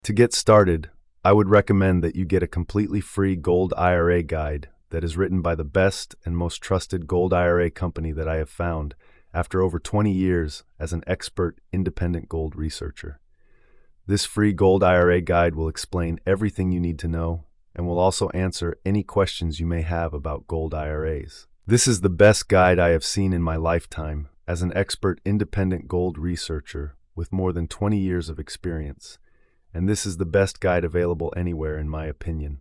To get started, I would recommend that you get a completely free gold IRA guide that is written by the best and most trusted gold IRA company that I have found after over 20 years as an expert independent gold researcher. This free gold IRA guide will explain everything you need to know and will also answer any questions you may have about gold IRAs. This is the best guide I have seen in my lifetime as an expert independent gold researcher with more than 20 years of experience, and this is the best guide available anywhere in my opinion.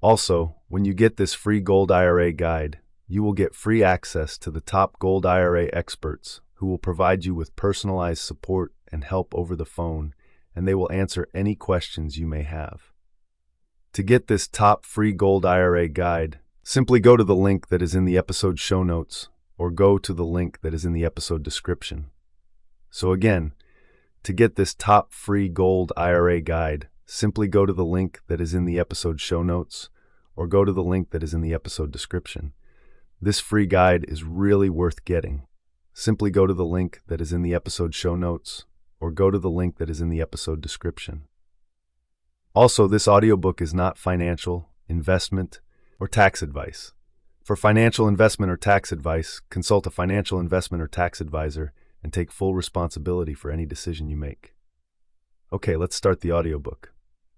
Also, when you get this free gold IRA guide, you will get free access to the top gold IRA experts who will provide you with personalized support and help over the phone, and they will answer any questions you may have. To get this top free gold IRA guide, simply go to the link that is in the episode show notes or go to the link that is in the episode description. So again, to get this top free gold IRA guide, simply go to the link that is in the episode show notes or go to the link that is in the episode description. This free guide is really worth getting. Simply go to the link that is in the episode show notes or go to the link that is in the episode description. Also, this audiobook is not financial, investment, or tax advice. For financial investment or tax advice, consult a financial investment or tax advisor and take full responsibility for any decision you make. Okay, let's start the audiobook.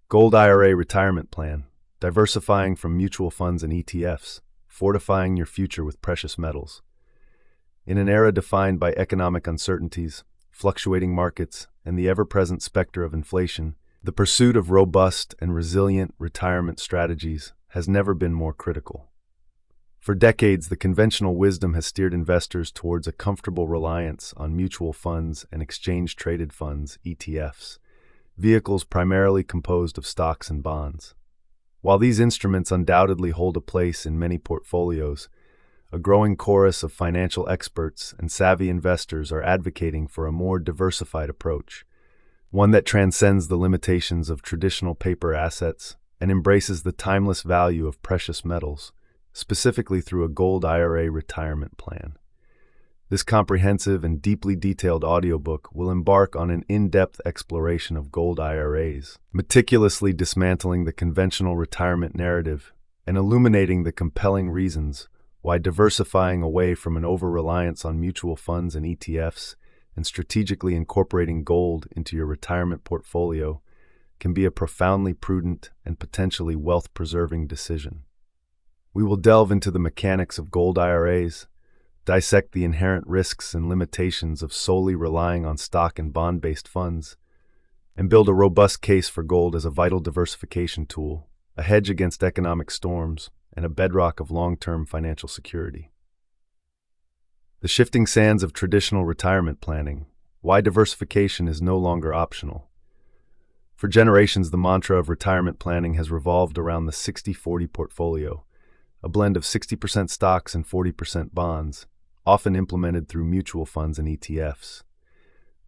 Gold IRA Retirement Plan, Diversifying from Mutual Funds and ETFs, Fortifying Your Future with Precious Metals. In an era defined by economic uncertainties, fluctuating markets, and the ever-present specter of inflation, the pursuit of robust and resilient retirement strategies has never been more critical. For decades, the conventional wisdom has steered investors towards a comfortable reliance on mutual funds and exchange-traded funds, ETFs, vehicles primarily composed of stocks and bonds. While these instruments undoubtedly hold a place in many portfolios, a growing chorus of financial experts and savvy investors are advocating for a more diversified approach, one that transcends the limitations of traditional paper assets and embraces the timeless value of precious metals, specifically through a gold IRA retirement plan. This comprehensive and deeply detailed audiobook will embark on an in-depth exploration of gold IRAs, meticulously dismantling the conventional retirement narrative and illuminating the compelling reasons why diversifying away from an over-reliance on mutual funds and ETFs and strategically incorporating gold into your retirement portfolio can be a profoundly prudent and potentially wealth-preserving decision. We will delve into the mechanics of gold IRAs, dissect the inherent risks and limitations of solely relying on stock and bond-based funds, and build a robust case for gold as a vital diversification tool, a hedge against economic storms, and a bedrock of long-term financial security. The shifting sands of traditional retirement planning, why diversification is no longer optional. For generations, the mantra of retirement planning has revolved around the 60-40 portfolio, a blend of 60% stocks and 40% bonds, often implemented through mutual funds and ETFs.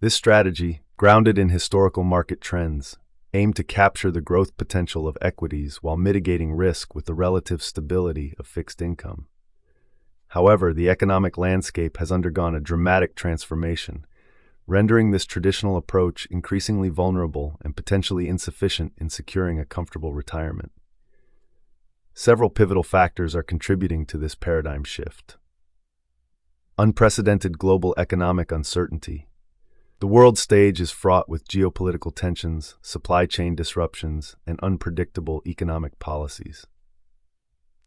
This strategy, grounded in historical market trends, aimed to capture the growth potential of equities while mitigating risk with the relative stability of fixed income. However, the economic landscape has undergone a dramatic transformation, rendering this traditional approach increasingly vulnerable and potentially insufficient in securing a comfortable retirement. Several pivotal factors are contributing to this paradigm shift. Unprecedented global economic uncertainty. The world stage is fraught with geopolitical tensions, supply chain disruptions, and unpredictable economic policies.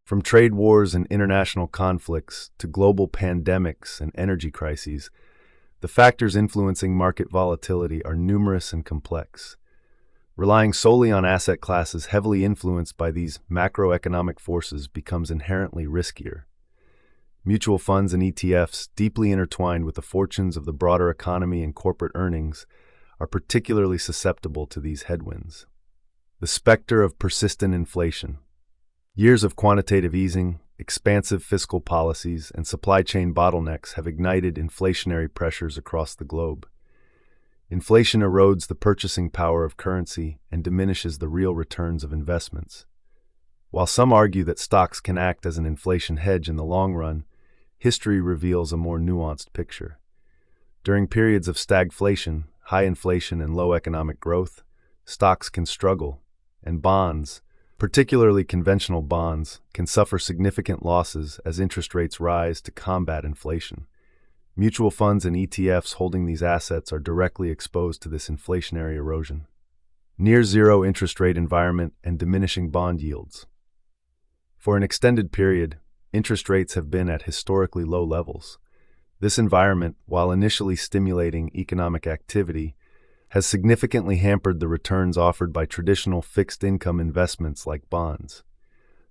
From trade wars and international conflicts to global pandemics and energy crises, the factors influencing market volatility are numerous and complex. Relying solely on asset classes heavily influenced by these macroeconomic forces becomes inherently riskier. Mutual funds and ETFs, deeply intertwined with the fortunes of the broader economy and corporate earnings, are particularly susceptible to these headwinds. The specter of persistent inflation. Years of quantitative easing, expansive fiscal policies, and supply chain bottlenecks have ignited inflationary pressures across the globe. Inflation erodes the purchasing power of currency and diminishes the real returns of investments. While some argue that stocks can act as an inflation hedge in the long run, history reveals a more nuanced picture. During periods of stagflation, high inflation, and low economic growth, stocks can struggle, and bonds, particularly conventional bonds, can suffer significant losses as interest rates rise to combat inflation. Mutual funds and ETFs holding these assets are directly exposed to this inflationary erosion. Near zero interest rate environment and diminishing bond yields. For an extended period, interest rates have been at historically low levels. This environment, while initially stimulating economic activity, has significantly hampered the returns offered by traditional fixed-income investments like bonds.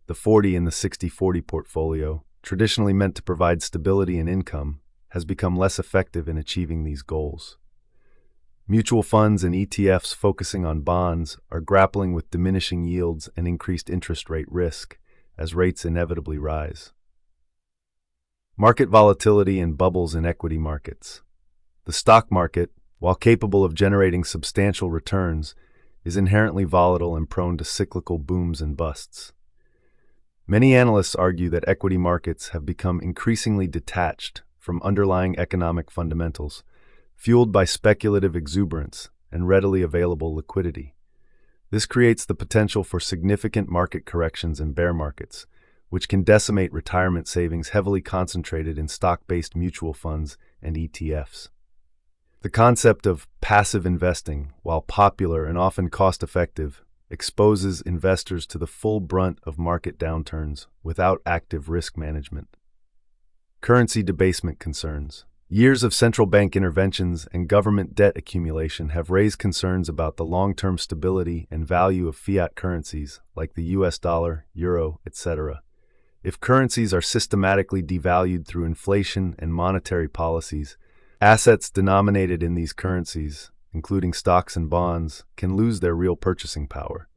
The 40 and the 60-40 portfolio, traditionally meant to provide stability and income, has become less effective in achieving these goals. Mutual funds and ETFs focusing on bonds are grappling with diminishing yields and increased interest rate risk as rates inevitably rise. Market volatility and bubbles in equity markets. The stock market, while capable of generating substantial returns, is inherently volatile and prone to cyclical booms and busts. Many analysts argue that equity markets have become increasingly detached from underlying economic fundamentals, fueled by speculative exuberance and readily available liquidity. This creates the potential for significant market corrections in bear markets, which can decimate retirement savings heavily concentrated in stock-based mutual funds and ETFs. The concept of passive investing, while popular and often cost-effective, exposes investors to the full brunt of market downturns without active risk management. Currency debasement concerns. Years of central bank interventions and government debt accumulation have raised concerns about the long-term stability and value of fiat currencies like the US dollar, euro, etc. If currencies are systematically devalued through inflation and monetary policies, assets denominated in these currencies, including stocks and bonds, can lose their real purchasing power.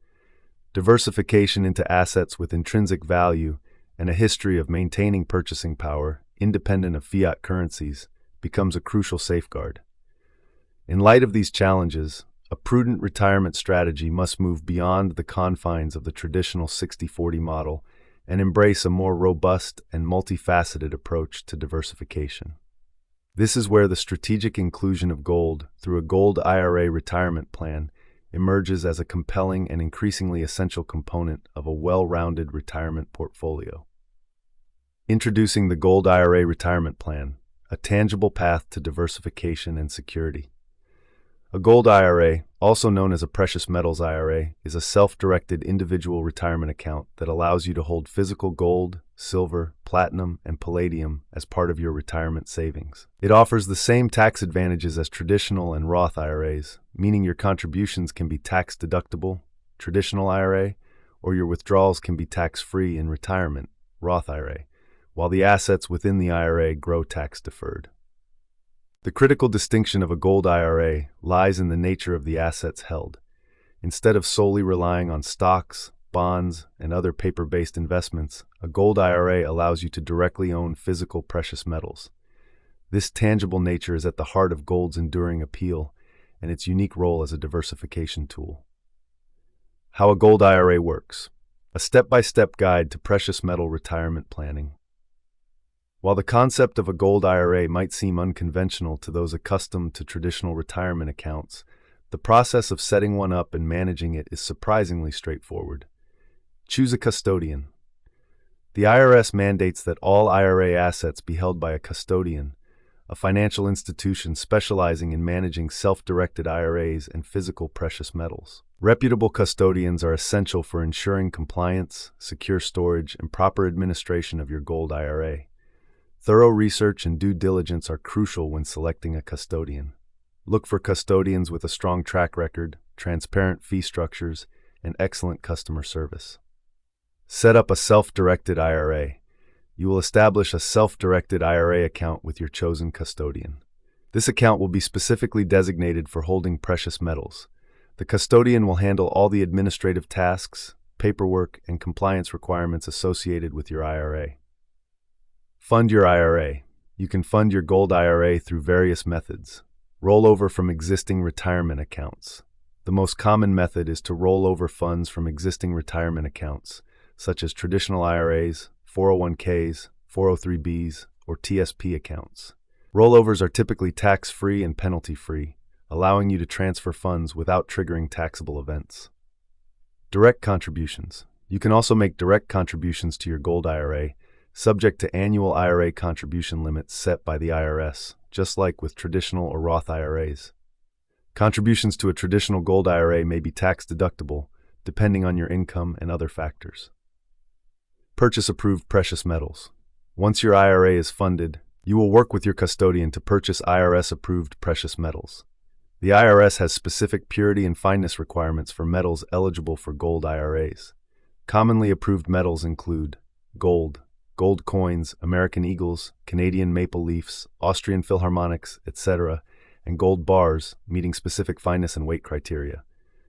Diversification into assets with intrinsic value and a history of maintaining purchasing power, independent of fiat currencies, becomes a crucial safeguard. In light of these challenges, a prudent retirement strategy must move beyond the confines of the traditional 60-40 model and embrace a more robust and multifaceted approach to diversification. This is where the strategic inclusion of gold through a gold IRA retirement plan emerges as a compelling and increasingly essential component of a well-rounded retirement portfolio. Introducing the Gold IRA Retirement Plan, a tangible path to diversification and security. A gold IRA, also known as a precious metals IRA, is a self-directed individual retirement account that allows you to hold physical gold, silver, platinum, and palladium as part of your retirement savings. It offers the same tax advantages as traditional and Roth IRAs, meaning your contributions can be tax-deductible, traditional IRA, or your withdrawals can be tax-free in retirement, Roth IRA, while the assets within the IRA grow tax-deferred. The critical distinction of a gold IRA lies in the nature of the assets held. Instead of solely relying on stocks, bonds, and other paper-based investments, a gold IRA allows you to directly own physical precious metals. This tangible nature is at the heart of gold's enduring appeal and its unique role as a diversification tool. How a gold IRA works. A step-by-step guide to precious metal retirement planning. While the concept of a gold IRA might seem unconventional to those accustomed to traditional retirement accounts, the process of setting one up and managing it is surprisingly straightforward. Choose a custodian. The IRS mandates that all IRA assets be held by a custodian, a financial institution specializing in managing self-directed IRAs and physical precious metals. Reputable custodians are essential for ensuring compliance, secure storage, and proper administration of your gold IRA. Thorough research and due diligence are crucial when selecting a custodian. Look for custodians with a strong track record, transparent fee structures, and excellent customer service. Set up a self-directed IRA. You will establish a self-directed IRA account with your chosen custodian. This account will be specifically designated for holding precious metals. The custodian will handle all the administrative tasks, paperwork, and compliance requirements associated with your IRA. Fund your IRA. You can fund your gold IRA through various methods. Roll over from existing retirement accounts. The most common method is to roll over funds from existing retirement accounts, such as traditional IRAs, 401ks, 403bs, or TSP accounts. Rollovers are typically tax-free and penalty-free, allowing you to transfer funds without triggering taxable events. Direct contributions. You can also make direct contributions to your gold IRA, subject to annual IRA contribution limits set by the IRS, just like with traditional or Roth IRAs. Contributions to a traditional gold IRA may be tax-deductible, depending on your income and other factors. Purchase-approved precious metals. Once your IRA is funded, you will work with your custodian to purchase IRS-approved precious metals. The IRS has specific purity and fineness requirements for metals eligible for gold IRAs. Commonly approved metals include gold, gold coins, American eagles, Canadian maple leafs, Austrian philharmonics, etc., and gold bars, meeting specific fineness and weight criteria.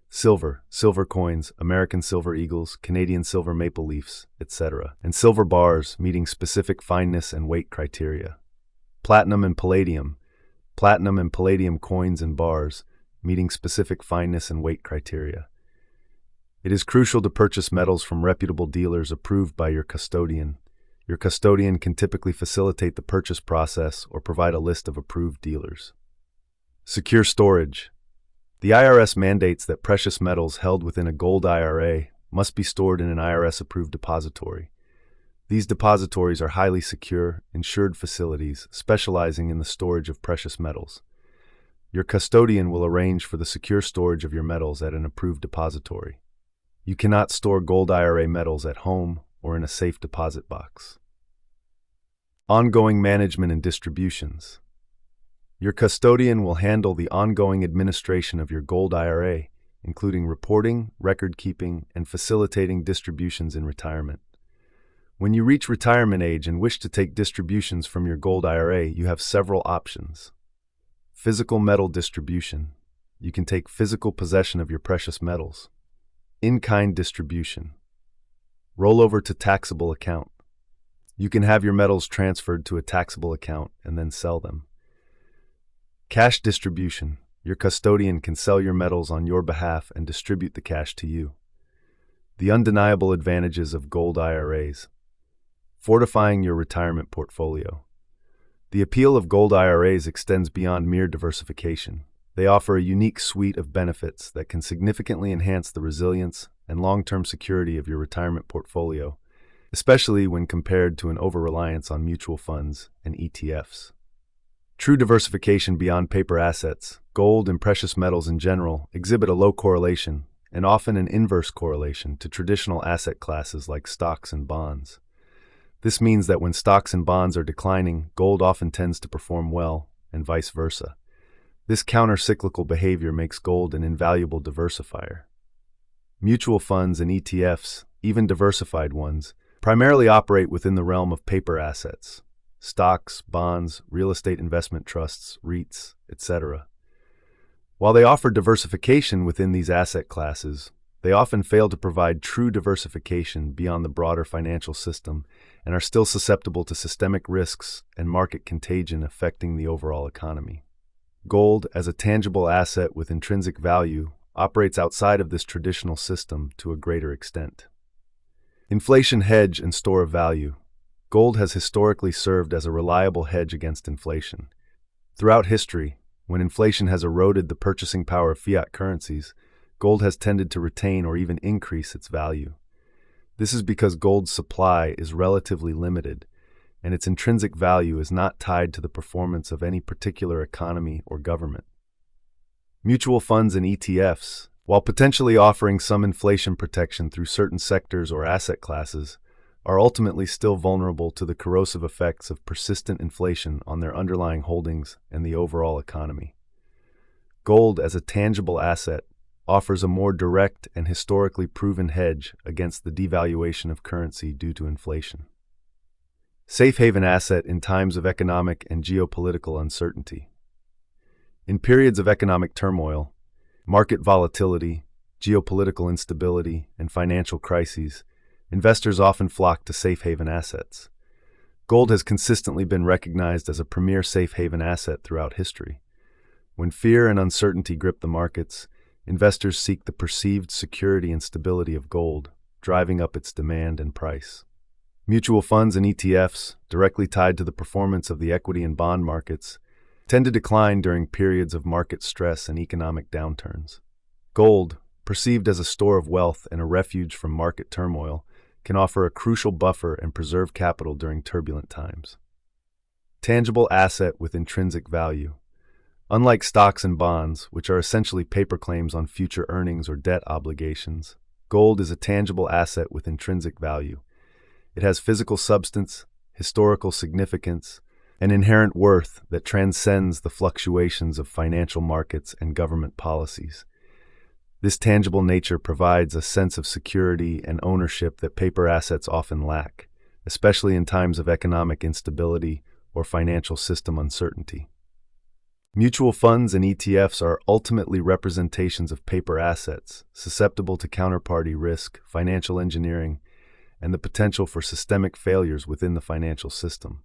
Silver, silver coins, American silver eagles, Canadian silver maple leafs, etc., and silver bars, meeting specific fineness and weight criteria. Platinum and palladium coins and bars, meeting specific fineness and weight criteria. It is crucial to purchase metals from reputable dealers approved by your custodian. Your custodian can typically facilitate the purchase process or provide a list of approved dealers. Secure storage. The IRS mandates that precious metals held within a gold IRA must be stored in an IRS-approved depository. These depositories are highly secure, insured facilities specializing in the storage of precious metals. Your custodian will arrange for the secure storage of your metals at an approved depository. You cannot store gold IRA metals at home or in a safe deposit box. Ongoing management and distributions. Your custodian will handle the ongoing administration of your gold IRA, including reporting, record-keeping, and facilitating distributions in retirement. When you reach retirement age and wish to take distributions from your gold IRA, you have several options. Physical metal distribution. You can take physical possession of your precious metals. In-kind distribution. Rollover to taxable account. You can have your metals transferred to a taxable account and then sell them. Cash distribution. Your custodian can sell your metals on your behalf and distribute the cash to you. The undeniable advantages of gold IRAs. Fortifying your retirement portfolio. The appeal of gold IRAs extends beyond mere diversification. They offer a unique suite of benefits that can significantly enhance the resilience and long-term security of your retirement portfolio, especially when compared to an over-reliance on mutual funds and ETFs. True diversification beyond paper assets, gold and precious metals in general, exhibit a low correlation, and often an inverse correlation, to traditional asset classes like stocks and bonds. This means that when stocks and bonds are declining, gold often tends to perform well, and vice versa. This counter-cyclical behavior makes gold an invaluable diversifier. Mutual funds and ETFs, even diversified ones, primarily operate within the realm of paper assets. Stocks, bonds, real estate investment trusts, REITs, etc. While they offer diversification within these asset classes, they often fail to provide true diversification beyond the broader financial system and are still susceptible to systemic risks and market contagion affecting the overall economy. Gold, as a tangible asset with intrinsic value, operates outside of this traditional system to a greater extent. Inflation hedge and store of value. Gold has historically served as a reliable hedge against inflation. Throughout history, when inflation has eroded the purchasing power of fiat currencies, gold has tended to retain or even increase its value. This is because gold's supply is relatively limited, and its intrinsic value is not tied to the performance of any particular economy or government. Mutual funds and ETFs, while potentially offering some inflation protection through certain sectors or asset classes, are ultimately still vulnerable to the corrosive effects of persistent inflation on their underlying holdings and the overall economy. Gold, as a tangible asset, offers a more direct and historically proven hedge against the devaluation of currency due to inflation. Safe haven asset in times of economic and geopolitical uncertainty. In periods of economic turmoil, market volatility, geopolitical instability, and financial crises, investors often flock to safe haven assets. Gold has consistently been recognized as a premier safe haven asset throughout history. When fear and uncertainty grip the markets, investors seek the perceived security and stability of gold, driving up its demand and price. Mutual funds and ETFs, directly tied to the performance of the equity and bond markets, tend to decline during periods of market stress and economic downturns. Gold, perceived as a store of wealth and a refuge from market turmoil, can offer a crucial buffer and preserve capital during turbulent times. Tangible asset with intrinsic value. Unlike stocks and bonds, which are essentially paper claims on future earnings or debt obligations, gold is a tangible asset with intrinsic value. It has physical substance, historical significance, and inherent worth that transcends the fluctuations of financial markets and government policies. This tangible nature provides a sense of security and ownership that paper assets often lack, especially in times of economic instability or financial system uncertainty. Mutual funds and ETFs are ultimately representations of paper assets, susceptible to counterparty risk, financial engineering, and the potential for systemic failures within the financial system.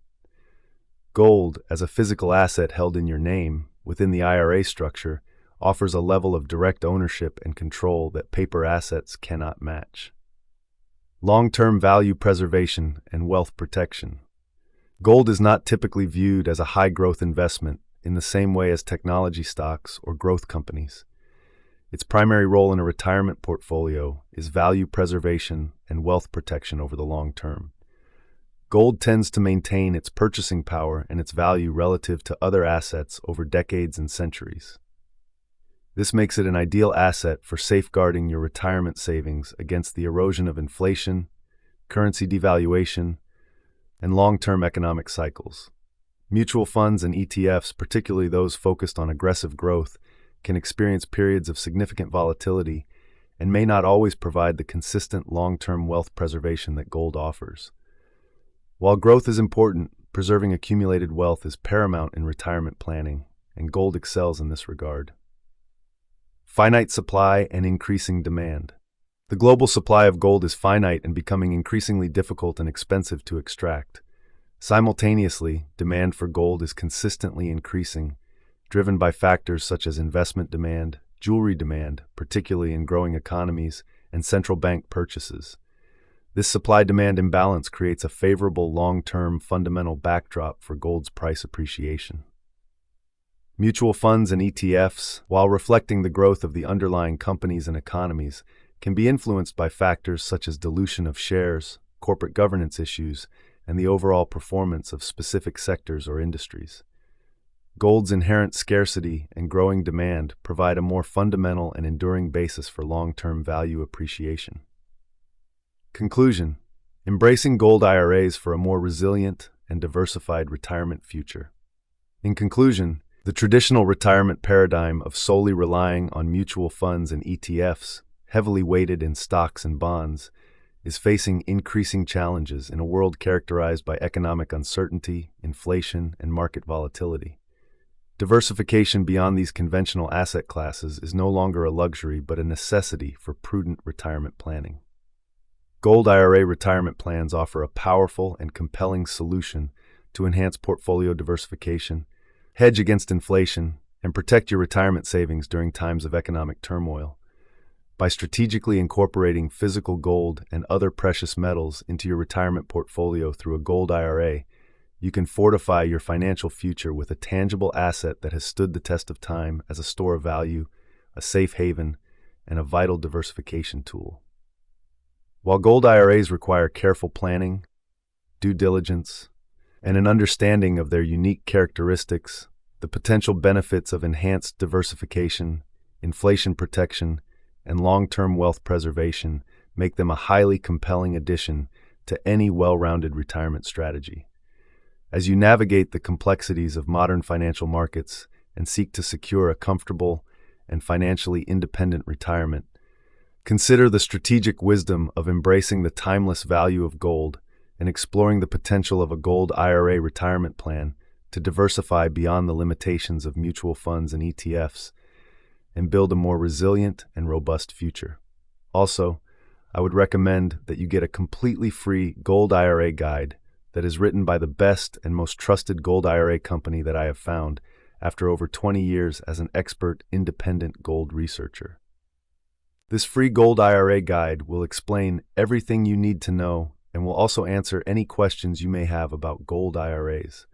Gold, as a physical asset held in your name, within the IRA structure, offers a level of direct ownership and control that paper assets cannot match. Long-term value preservation and wealth protection. Gold is not typically viewed as a high-growth investment in the same way as technology stocks or growth companies. Its primary role in a retirement portfolio is value preservation and wealth protection over the long term. Gold tends to maintain its purchasing power and its value relative to other assets over decades and centuries. This makes it an ideal asset for safeguarding your retirement savings against the erosion of inflation, currency devaluation, and long-term economic cycles. Mutual funds and ETFs, particularly those focused on aggressive growth, can experience periods of significant volatility and may not always provide the consistent long-term wealth preservation that gold offers. While growth is important, preserving accumulated wealth is paramount in retirement planning, and gold excels in this regard. Finite supply and increasing demand. The global supply of gold is finite and becoming increasingly difficult and expensive to extract. Simultaneously, demand for gold is consistently increasing, driven by factors such as investment demand, jewelry demand, particularly in growing economies, and central bank purchases. This supply-demand imbalance creates a favorable long-term fundamental backdrop for gold's price appreciation. Mutual funds and ETFs, while reflecting the growth of the underlying companies and economies, can be influenced by factors such as dilution of shares, corporate governance issues, and the overall performance of specific sectors or industries. Gold's inherent scarcity and growing demand provide a more fundamental and enduring basis for long-term value appreciation. Conclusion: embracing gold IRAs for a more resilient and diversified retirement future. In conclusion, the traditional retirement paradigm of solely relying on mutual funds and ETFs, heavily weighted in stocks and bonds, is facing increasing challenges in a world characterized by economic uncertainty, inflation, and market volatility. Diversification beyond these conventional asset classes is no longer a luxury but a necessity for prudent retirement planning. Gold IRA retirement plans offer a powerful and compelling solution to enhance portfolio diversification, hedge against inflation, and protect your retirement savings during times of economic turmoil. By strategically incorporating physical gold and other precious metals into your retirement portfolio through a gold IRA, you can fortify your financial future with a tangible asset that has stood the test of time as a store of value, a safe haven, and a vital diversification tool. While gold IRAs require careful planning, due diligence, and an understanding of their unique characteristics, the potential benefits of enhanced diversification, inflation protection, and long-term wealth preservation make them a highly compelling addition to any well-rounded retirement strategy. As you navigate the complexities of modern financial markets and seek to secure a comfortable and financially independent retirement, consider the strategic wisdom of embracing the timeless value of gold and exploring the potential of a gold IRA retirement plan to diversify beyond the limitations of mutual funds and ETFs and build a more resilient and robust future. Also, I would recommend that you get a completely free gold IRA guide that is written by the best and most trusted gold IRA company that I have found after over 20 years as an expert independent gold researcher. This free gold IRA guide will explain everything you need to know and will also answer any questions you may have about gold IRAs.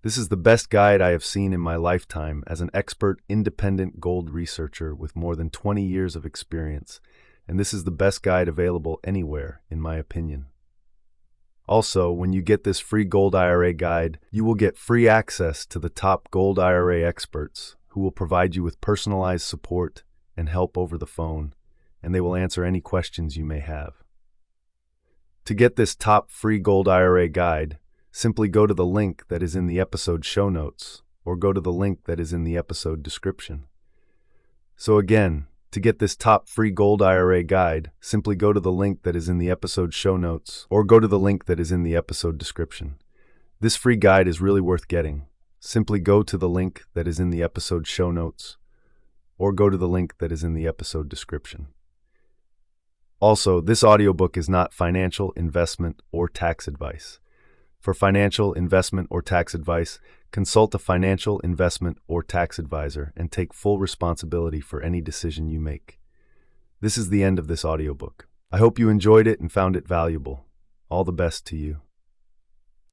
This is the best guide I have seen in my lifetime as an expert independent gold researcher with more than 20 years of experience, and this is the best guide available anywhere, in my opinion. Also, when you get this free gold IRA guide, you will get free access to the top gold IRA experts who will provide you with personalized support and help over the phone, and they will answer any questions you may have. To get this top free gold IRA guide, simply go to the link that is in the episode show notes or go to the link that is in the episode description. So again, to get this top free gold IRA guide, simply go to the link that is in the episode show notes or go to the link that is in the episode description. This free guide is really worth getting. Simply go to the link that is in the episode show notes or go to the link that is in the episode description. Also, this audiobook is not financial, investment, or tax advice. For financial, investment, or tax advice, consult a financial, investment, or tax advisor and take full responsibility for any decision you make. This is the end of this audiobook. I hope you enjoyed it and found it valuable. All the best to you.